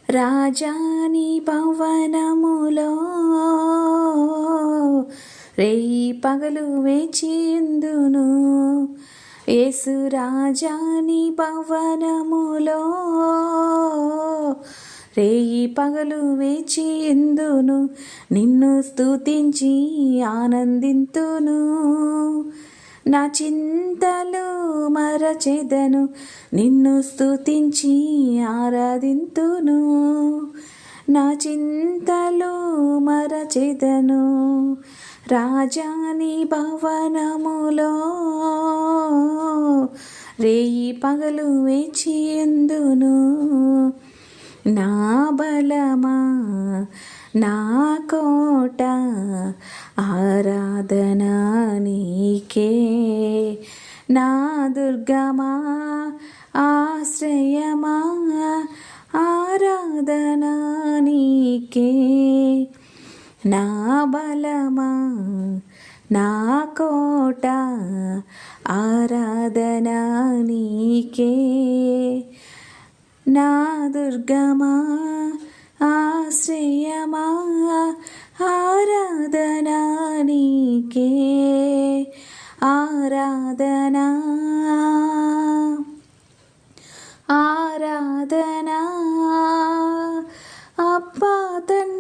రాజాని భవనములో రేయి పగలు వేచియుందును. యేసు రాజాని భవనములో రేయి పగలు వేచియుందును. నిన్ను స్తుతించి ఆనందింతును. నా చింతలు మరచెదను, నిన్ను స్తుతించి ఆరాధింతును. నా చింతలు మరచెదను, రాజాని భవనములో రేయి పగలు వేచియుందును. నా బలమా, నా కోట, ఆరాధనా నీకే. నా దుర్గమా, ఆశ్రయమా, ఆరాధనా నీకే. నా బలమా, నా కోట, ఆరాధనా నీకే. నా దుర్గమా, ఆశ్రయమా, ఆరాధనా నీకే. ఆరాధనా, ఆరాధనా. అబ్బా తండ్రి